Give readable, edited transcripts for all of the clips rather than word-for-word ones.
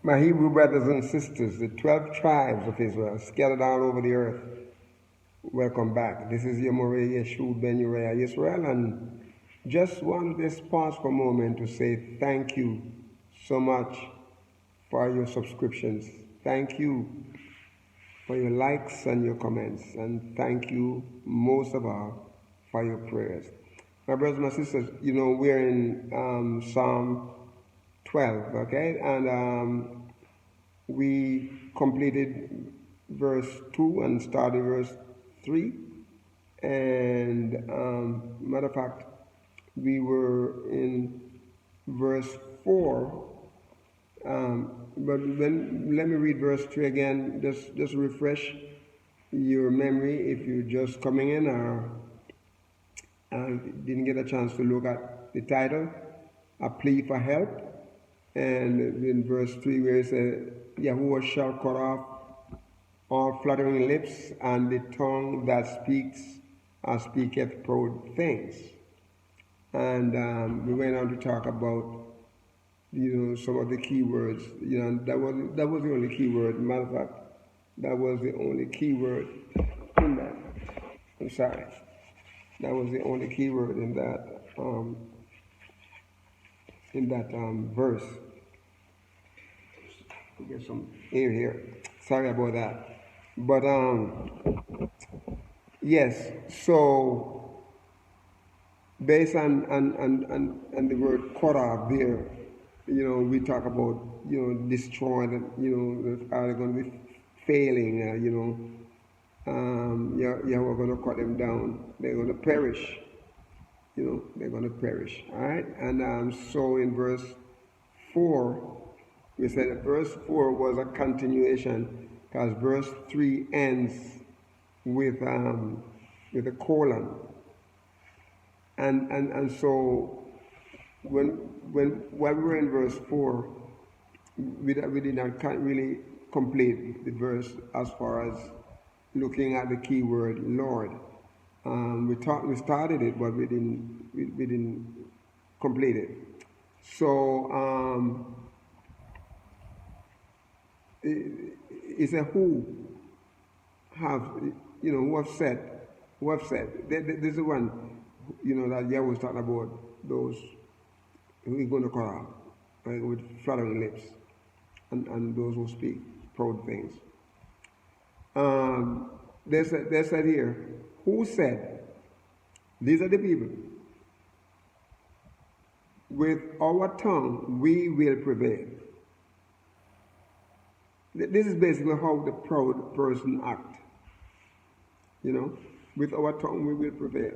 My Hebrew brothers and sisters, the 12 tribes of Israel scattered all over the earth, welcome back. This is your Moreh Yeshua Ben Uriah Israel, and just want to pause for a moment to say thank you so much for your subscriptions. Thank you for your likes and your comments, and thank you most of all for your prayers. My brothers and my sisters, we're in Psalm 12, okay? And we completed verse 2 and started verse 3. And matter of fact, we were in verse 4. But then let me read verse 3 again, just refresh your memory if you're just coming in or didn't get a chance to look at the title, A Plea for Help. And in verse 3 where it says, YAHUAH shall cut off all flattering lips and the tongue that speaketh proud things. And we went on to talk about some of the key words. That was the only key word. Matter of fact, that was the only key word in that. I'm sorry. That was the only key word in that verse. Get some air here. Sorry about that. But yes. So based on the word cut off there, we talk about destroyed. Are they going to be failing? We're going to cut them down. They're going to perish. They're going to perish. All right. And so in verse 4. We said that verse 4 was a continuation because verse 3 ends with a colon. And so while we were in verse 4, we did not really complete the verse as far as looking at the key word Lord. We started it, but we didn't complete it. So it's a who have said. This is the one, that Yahweh was talking about, those who are going to cut off, right, with flattering lips, and those who speak proud things. They said here, who said, these are the people, with our tongue we will prevail. This is basically how the proud person acts. With our tongue we will prevail.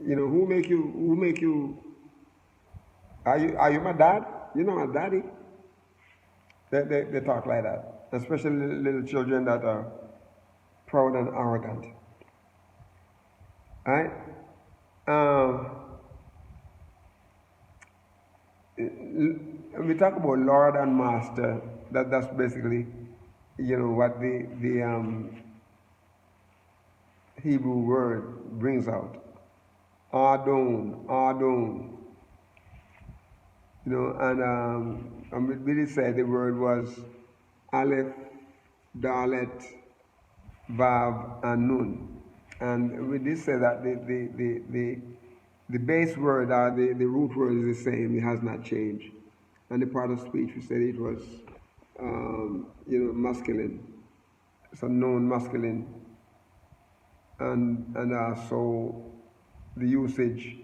Who make you? Are you my dad? My daddy. They talk like that, especially little children that are proud and arrogant. All right. We talk about Lord and Master. That's basically, what the Hebrew word brings out. Adon. And we really said the word was Aleph, Dalet, Vav, and Nun. And we did say that the base word or the root word is the same. It has not changed. And the part of speech, we said it was, masculine. It's a known masculine. And so the usage,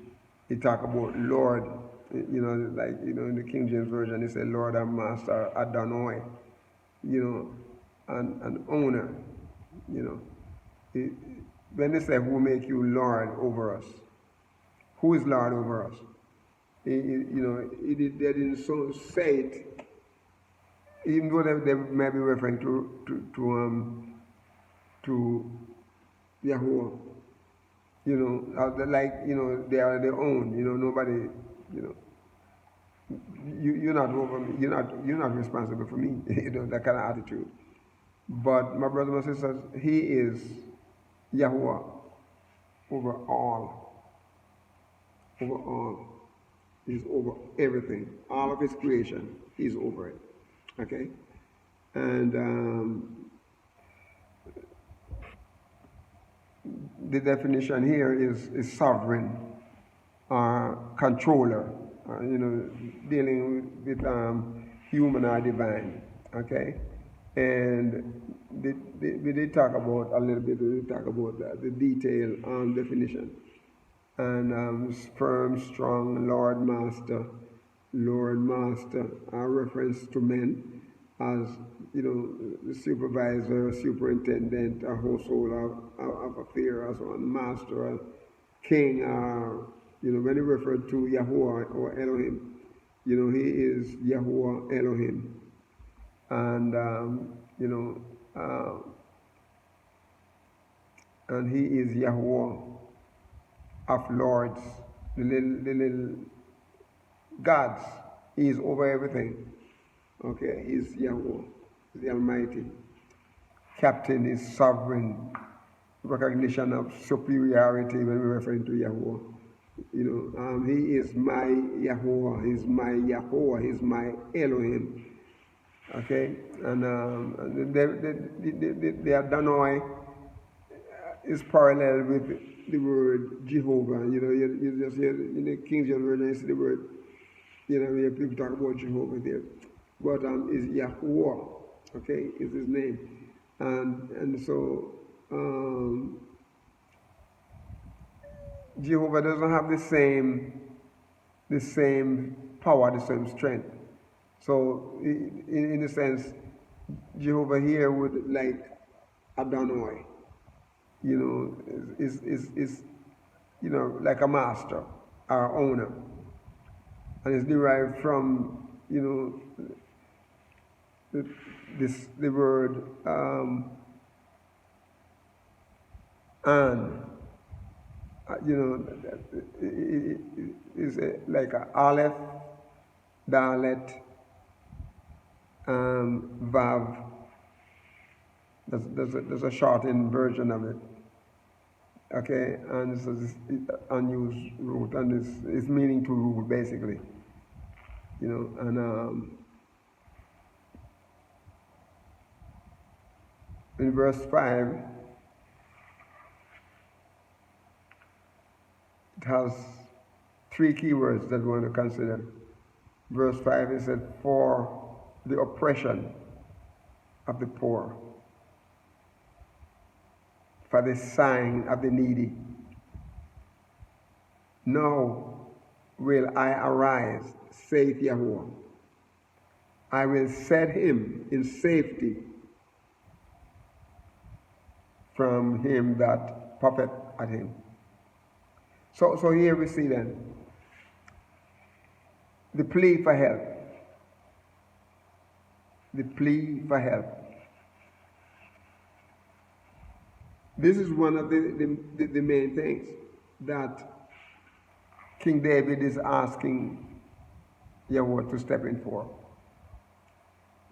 he talk about Lord, in the King James Version, he said Lord and Master, Adonai, and owner, when they say who make you Lord over us, who is Lord over us? They didn't so say it, even though they may be referring to YAHUAH. They are their own. Nobody. You're not over me. You're not responsible for me. That kind of attitude. But my brothers and sisters, He is YAHUAH over all. He's over everything. All of his creation, he's over it. Okay? And the definition here is sovereign, controller, dealing with human or divine. Okay? And we did talk about a little bit, we did talk about the detail definition. And firm, strong, Lord Master, are reference to men as, the supervisor, superintendent, a household of affairs, or master, king, when he referred to YAHUAH or Elohim, he is YAHUAH Elohim. And, and he is YAHUAH of lords, the little gods. He is over everything. Okay, he is YAHUAH, the Almighty. Captain is sovereign, recognition of superiority when we're referring to YAHUAH. He is my YAHUAH, he's my YAHUAH, he's my Elohim. Okay, and the Adonai is parallel with the word Jehovah. You just hear in the King James Version, you see the word, people talk about Jehovah there. But is YAHUAH, okay, is his name. And so Jehovah doesn't have the same power, the same strength. So in a sense, Jehovah here would like Adonai, is like a master or owner. And it's derived from, the word and, is like a aleph, dalet, vav. There's a shortened version of it. Okay, and so this unused root, and it's meaning to rule basically. And in verse 5, it has 3 key words that we want to consider. Verse 5, it said, for the oppression of the poor, for the sighing of the needy. Now will I arise, saith YAHUAH. I will set him in safety from him that puffeth at him. So here we see then the plea for help. The plea for help. This is one of the main things that King David is asking YAHUAH to step in for.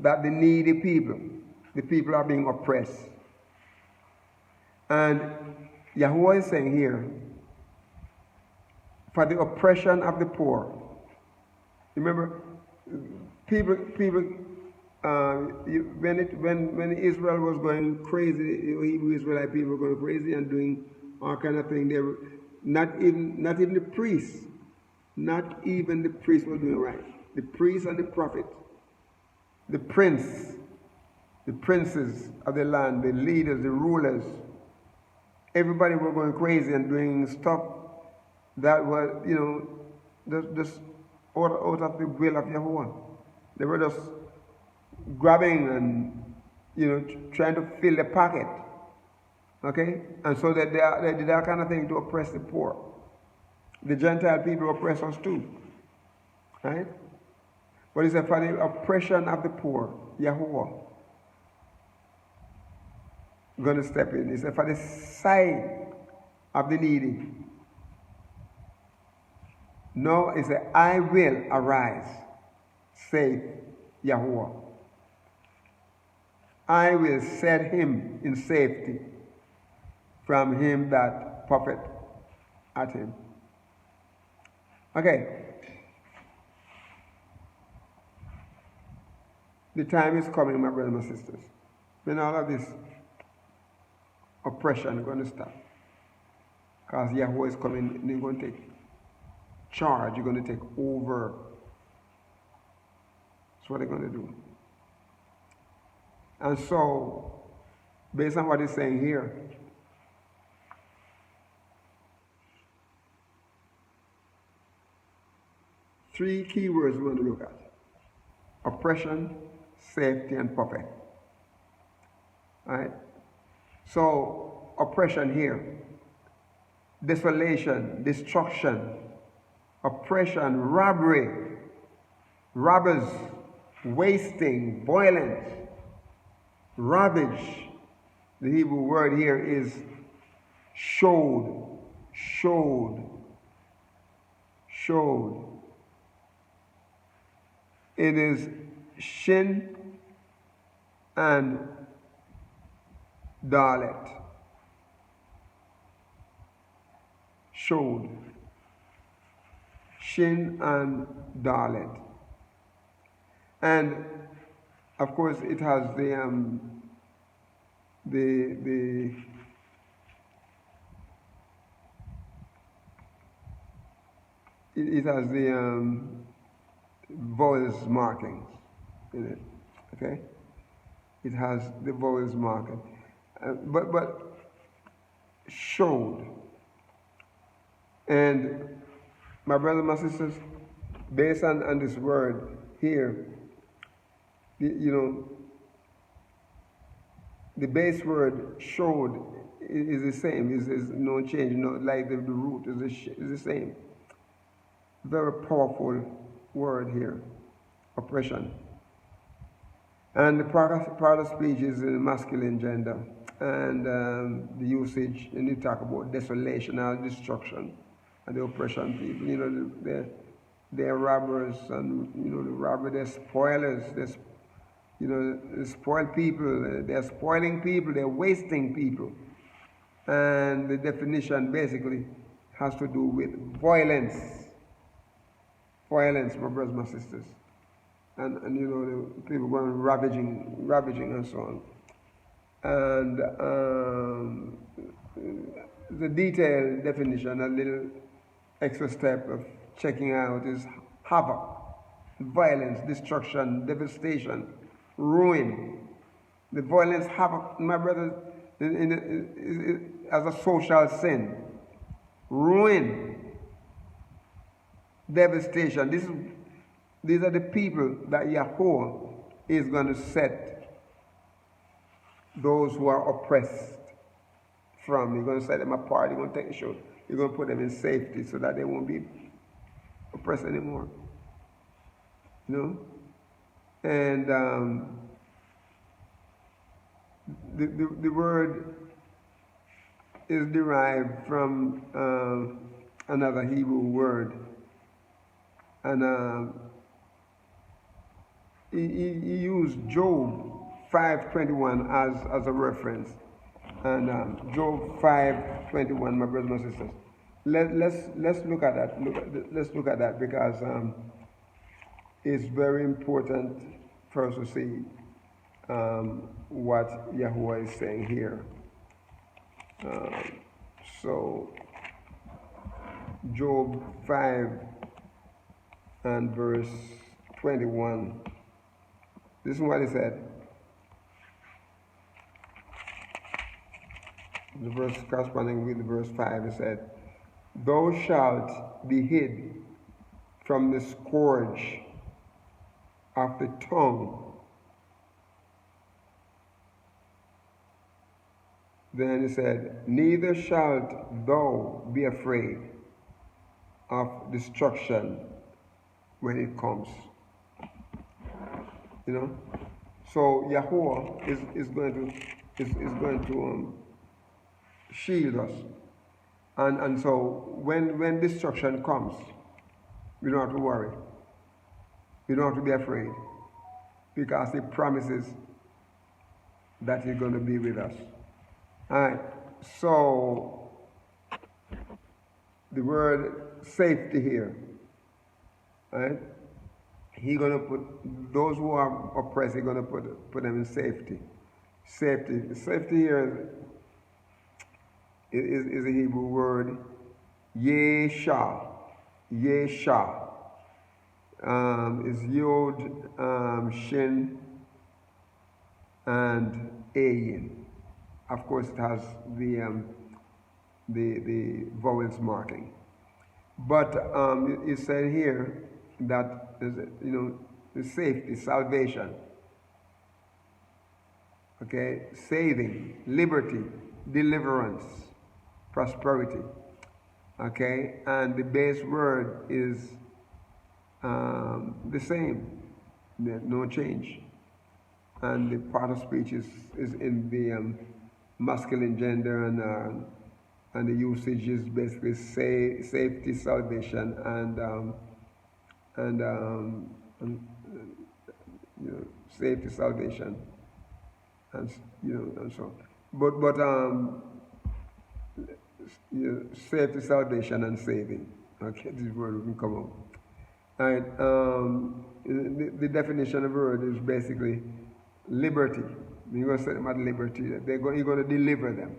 That the needy people, the people are being oppressed. And YAHUAH is saying here, for the oppression of the poor. Remember, people when Israel was going crazy, Hebrew Israelite people were going crazy and doing all kind of things. They were not even the priests were doing right. The priests and the prophet, the princes of the land, the leaders, the rulers, everybody were going crazy and doing stuff that was, just out of the will of YAHUAH. They were just grabbing and, trying to fill the pocket. Okay? And so that they did that kind of thing to oppress the poor. The Gentile people oppress us too. Right? But it's for the oppression of the poor, YAHUAH going to step in. It's for the sight of the needy. No, it's I will arise, saith YAHUAH. I will set him in safety from him that puffeth at him. Okay, The time is coming, my brothers and my sisters, when all of this oppression is going to stop. Because YAHUAH is coming, and they're going to take charge, you're going to take over. That's what they're going to do. And so, based on what he's saying here, three key words we want to look at: oppression, safety, and puppet. Alright? So, oppression here, desolation, destruction, oppression, robbery, robbers, wasting, violence, ravage. The Hebrew word here is showed. It is shin and dalet. Showed. Shin and dalet. And of course it has it has the vowels markings in it. Okay, it has the vowels marking, but showed. And my brothers and my sisters, based on this word here, the base word showed is the same. Is no change. Like the root is the same. Very powerful word here, oppression. And the part of speech is in the masculine gender, and the usage, and you talk about desolation and destruction, and the oppression people. They're robbers, and the robbers, they're spoilers. They spoil people. They're spoiling people. They're wasting people. And the definition basically has to do with violence. Violence, my brothers, my sisters. And the people going ravaging and so on. And the detailed definition, a little extra step of checking out, is havoc, violence, destruction, devastation, ruin. The violence, havoc, my brothers, as a social sin. Ruin, devastation. These are the people that YAHUAH is going to set those who are oppressed from. You're going to set them apart. You're going to take the show. You're going to put them in safety so that they won't be oppressed anymore. And the word is derived from another Hebrew word. And he used Job 5:21 as a reference. And Job 5:21, my brothers and sisters. Let's look at that. Let's look at that, because it's very important for us to see what YAHUAH is saying here. So Job 5 and verse 21. This is what he said. The verse corresponding with verse 5, he said, "Thou shalt be hid from the scourge of the tongue." Then he said, "Neither shalt thou be afraid of destruction when it comes." So YAHUAH is going to shield us, and so when destruction comes, we don't have to worry. We don't have to be afraid, because He promises that He's going to be with us. All right. So the word safety here, right? He's gonna put those who are oppressed. He's gonna put them in safety. Safety here is a Hebrew word, Yeshah. Yeshah is Yod, Shin, and Ayin. Of course, it has the vowels marking. But it said here that the safety, salvation, okay, saving, liberty, deliverance, prosperity, okay, and the base word is the same, no change, and the part of speech is in the masculine gender, and the usage is basically safety, salvation, and safety, salvation, and and so. But safety, salvation, and saving. Okay, this word will come out. All right. The definition of the word is basically liberty. You're going to set them at liberty. You're going to deliver them.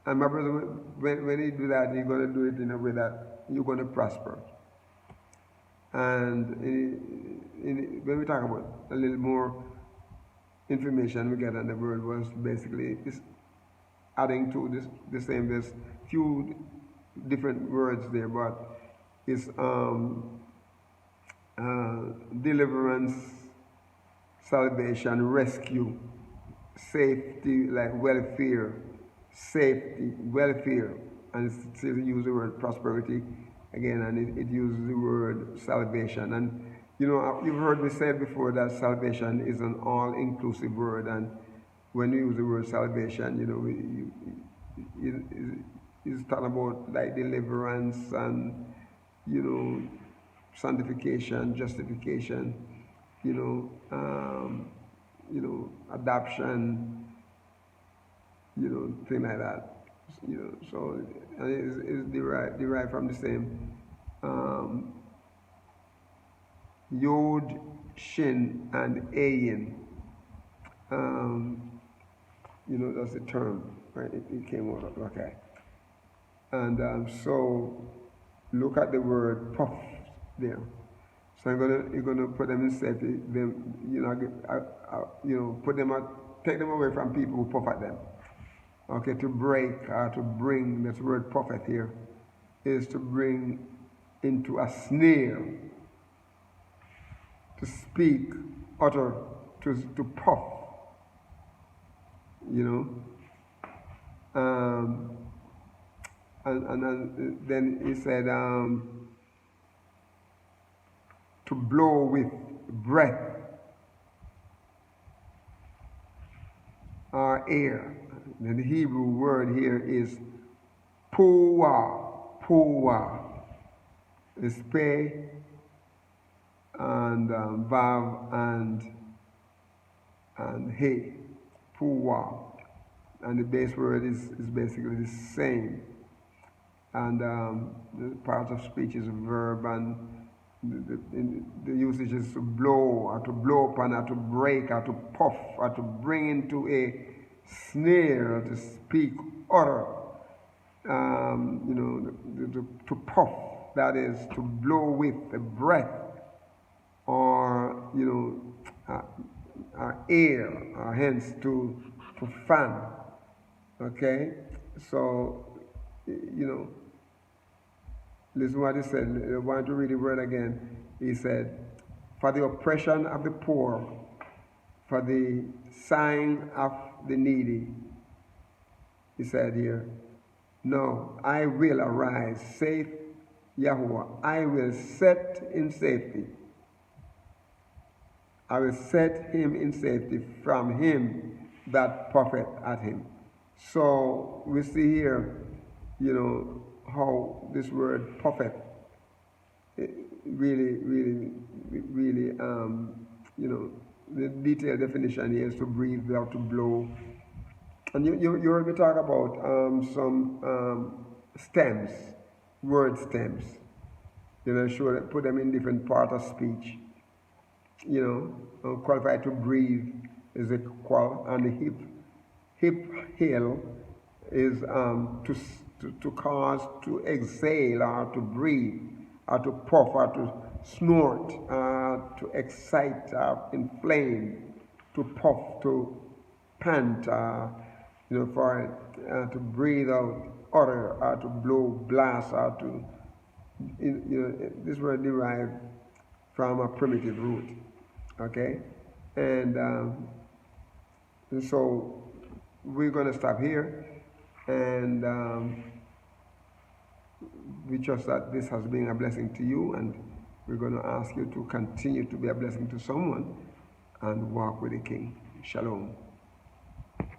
And my brother, when you do that, you're going to do it in a way that you're going to prosper. And when we talk about a little more information we get on the word, was basically this adding to the same. There's few different words there, but it's deliverance, salvation, rescue, safety, like welfare, safety, welfare, and it still uses the word prosperity again, and it uses the word salvation. And you've heard me say before that salvation is an all-inclusive word, and when you use the word salvation, it's talking about like deliverance and sanctification, justification, adoption, thing like that. So it's derived from the same Yod, Shin, and Ayin. That's the term, right? It came out of, okay. And so look at the word puff there. So you're gonna put them in safety. Them, take them away from people who puff at them. Okay, to break, to bring, this word prophet here, is to bring into a snare, to speak, utter, to puff, and then he said, to blow with breath or air. And the Hebrew word here is puah. It's pe and vav and he, puah. And the base word is basically the same. And the part of speech is a verb, and the usage is to blow, or to blow upon, or to break, or to puff, or to bring into a snare, to speak, utter, to puff, that is, to blow with a breath, or, air, or hence to fan, okay? So, listen to what he said. I want to read the word again. He said, for the oppression of the poor, for the sighing of the needy. He said here, no, I will arise, saith YAHUAH. I will set in safety. I will set him in safety from him that puffeth at him. So we see here, how this word puffeth really, the detailed definition here is to breathe or to blow. And you heard me talk about some stems, word stems. Sure, put them in different part of speech. Qualified to breathe is a qual, and the hip hail is to cause to exhale or to breathe or to puff or to snort, to excite, inflame, to puff, to pant, for to breathe out, utter, or to blow, blast, or to, this word derived from a primitive root, okay? And so we're going to stop here, and we trust that this has been a blessing to you, and we're going to ask you to continue to be a blessing to someone and walk with the King. Shalom.